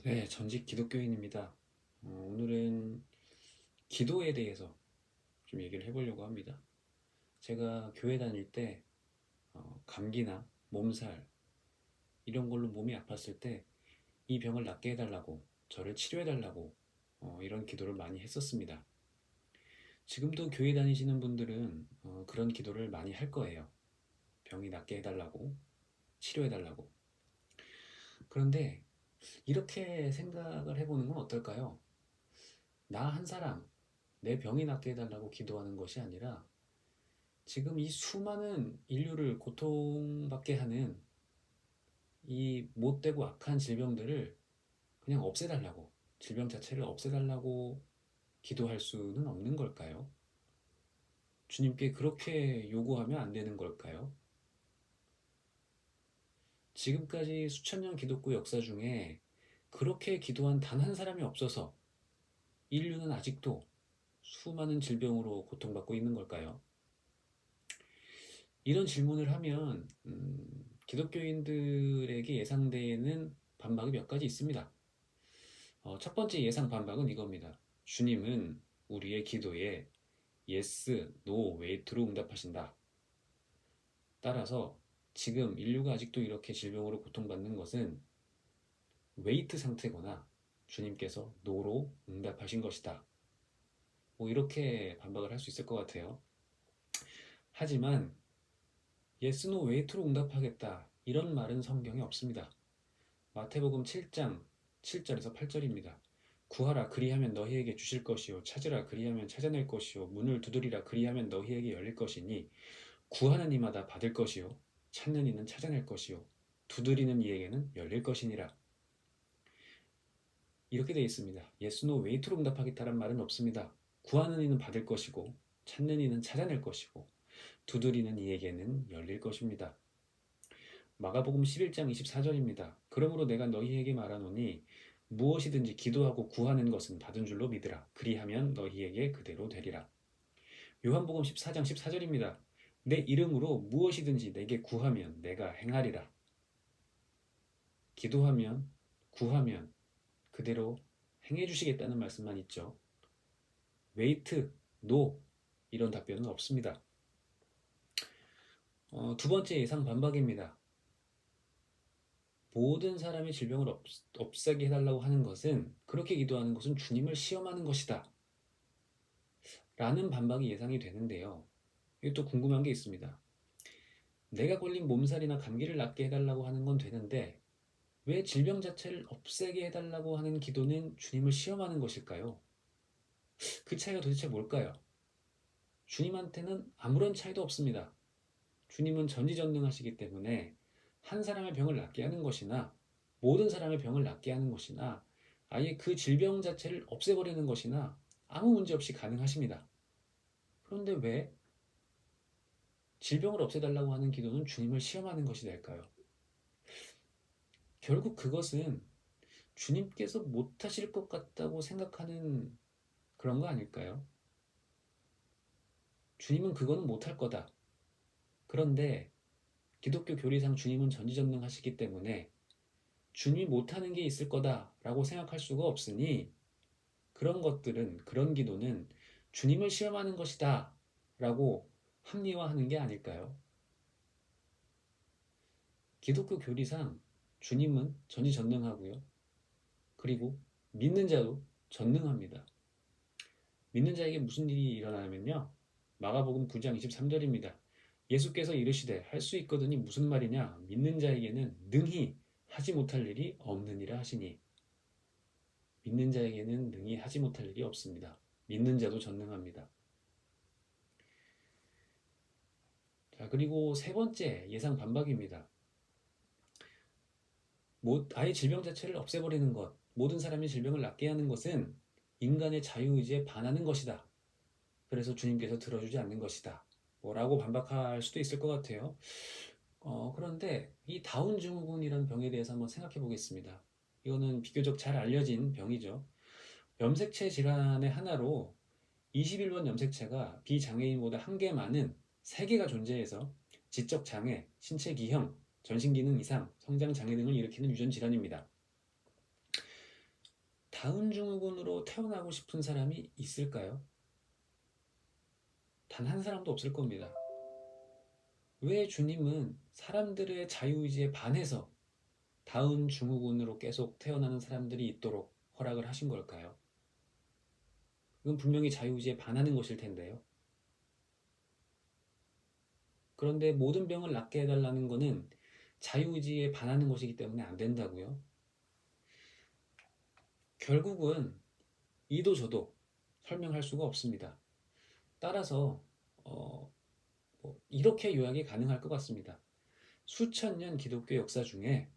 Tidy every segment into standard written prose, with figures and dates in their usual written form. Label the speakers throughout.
Speaker 1: 네, 전직 기독교인입니다. 오늘은 기도에 대해서 좀 얘기를 해보려고 합니다. 제가 교회 다닐 때 감기나 몸살 이런 걸로 몸이 아팠을 때 이 병을 낫게 해달라고 저를 치료해달라고 이런 기도를 많이 했었습니다. 지금도 교회 다니시는 분들은 그런 기도를 많이 할 거예요. 병이 낫게 해달라고 치료해달라고. 그런데 이렇게 생각을 해보는 건 어떨까요? 나 한 사람 내 병이 낫게 해달라고 기도하는 것이 아니라 지금 이 수많은 인류를 고통받게 하는 이 못되고 악한 질병들을 그냥 없애달라고, 질병 자체를 없애달라고 기도할 수는 없는 걸까요? 주님께 그렇게 요구하면 안 되는 걸까요? 지금까지 수천 년 기독교 역사 중에 그렇게 기도한 단 한 사람이 없어서 인류는 아직도 수많은 질병으로 고통받고 있는 걸까요? 이런 질문을 하면 기독교인들에게 예상되는 반박이 몇 가지 있습니다. 첫 번째 예상 반박은 이겁니다. 주님은 우리의 기도에 yes, no, wait로 응답하신다. 따라서 지금 인류가 아직도 이렇게 질병으로 고통받는 것은 wait 상태거나 주님께서 no로 응답하신 것이다. 뭐 이렇게 반박을 할 수 있을 것 같아요. 하지만 yes, no, wait로 응답하겠다. 이런 말은 성경에 없습니다. 마태복음 7장 7절에서 8절입니다. 구하라 그리하면 너희에게 주실 것이요 찾으라 그리하면 찾아낼 것이요 문을 두드리라 그리하면 너희에게 열릴 것이니 구하는 이마다 받을 것이요 찾는 이는 찾아낼 것이요 두드리는 이에게는 열릴 것이니라. 이렇게 되어 있습니다. yes, no, wait로 응답하겠다는 말은 없습니다. 구하는 이는 받을 것이고 찾는 이는 찾아낼 것이고 두드리는 이에게는 열릴 것입니다. 마가복음 11장 24절입니다. 그러므로 내가 너희에게 말하노니 무엇이든지 기도하고 구하는 것은 받은 줄로 믿으라. 그리하면 너희에게 그대로 되리라. 요한복음 14장 14절입니다. 내 이름으로 무엇이든지 내게 구하면 내가 행하리라. 기도하면 구하면 그대로 행해 주시겠다는 말씀만 있죠. wait, no 이런 답변은 없습니다. 두 번째 예상 반박입니다. 모든 사람의 질병을 없애게 해달라고 하는 것은 그렇게 기도하는 것은 주님을 시험하는 것이다 라는 반박이 예상이 되는데요. 이것도 궁금한 게 있습니다. 내가 걸린 몸살이나 감기를 낫게 해달라고 하는 건 되는데 왜 질병 자체를 없애게 해달라고 하는 기도는 주님을 시험하는 것일까요? 그 차이가 도대체 뭘까요? 주님한테는 아무런 차이도 없습니다. 주님은 전지전능하시기 때문에 한 사람의 병을 낫게 하는 것이나 모든 사람의 병을 낫게 하는 것이나 아예 그 질병 자체를 없애버리는 것이나 아무 문제 없이 가능하십니다. 그런데 왜 질병을 없애달라고 하는 기도는 주님을 시험하는 것이 될까요? 결국 그것은 주님께서 못하실 것 같다고 생각하는 그런 거 아닐까요? 주님은 그거는 못할 거다. 그런데 기독교 교리상 주님은 전지전능하시기 때문에 주님이 못하는 게 있을 거다라고 생각할 수가 없으니 그런 것들은, 그런 기도는 주님을 시험하는 것이다 라고 합리화하는 게 아닐까요? 기독교 교리상 주님은 전지전능하고요. 그리고 믿는 자도 전능합니다. 믿는 자에게 무슨 일이 일어나면요. 마가복음 9장 23절입니다. 예수께서 이르시되 할 수 있거든이 무슨 말이냐? 믿는 자에게는 능히 하지 못할 일이 없느니라 하시니 믿는 자에게는 능히 하지 못할 일이 없습니다. 믿는 자도 전능합니다. 자, 그리고 세 번째 예상 반박입니다. 아예 질병 자체를 없애버리는 것, 모든 사람이 질병을 낫게 하는 것은 인간의 자유의지에 반하는 것이다. 그래서 주님께서 들어주지 않는 것이다. 뭐라고 반박할 수도 있을 것 같아요. 그런데 이 다운 증후군이라는 병에 대해서 한번 생각해 보겠습니다. 이거는 비교적 잘 알려진 병이죠. 염색체 질환의 하나로 21번 염색체가 비장애인보다 한 개 많은 3개가 존재해서 지적 장애, 신체 기형, 전신 기능 이상, 성장 장애 등을 일으키는 유전 질환입니다. 다운 증후군으로 태어나고 싶은 사람이 있을까요? 단 한 사람도 없을 겁니다. 왜 주님은 사람들의 자유의지에 반해서 다운 증후군으로 계속 태어나는 사람들이 있도록 허락을 하신 걸까요? 그건 분명히 자유의지에 반하는 것일 텐데요. 그런데 모든 병을 낫게 해달라는 것은 자유의지에 반하는 것이기 때문에 안 된다고요. 결국은 이도 저도 설명할 수가 없습니다. 따라서 이렇게 요약이 가능할 것 같습니다. 수천 년 기독교 역사 중에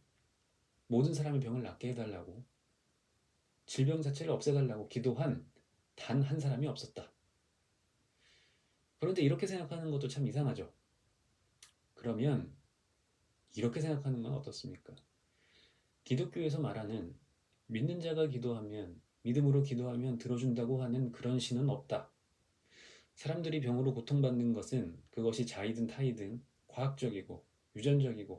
Speaker 1: 모든 사람의 병을 낫게 해달라고, 질병 자체를 없애달라고 기도한 단 한 사람이 없었다. 그런데 이렇게 생각하는 것도 참 이상하죠. 그러면 이렇게 생각하는 건 어떻습니까? 기독교에서 말하는 믿는 자가 기도하면, 믿음으로 기도하면 들어준다고 하는 그런 신은 없다. 사람들이 병으로 고통받는 것은 그것이 자이든 타이든 과학적이고 유전적이고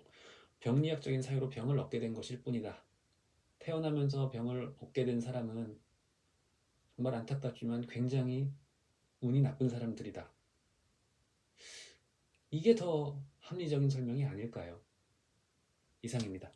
Speaker 1: 병리학적인 사유로 병을 얻게 된 것일 뿐이다. 태어나면서 병을 얻게 된 사람은 정말 안타깝지만 굉장히 운이 나쁜 사람들이다. 이게 더 합리적인 설명이 아닐까요? 이상입니다.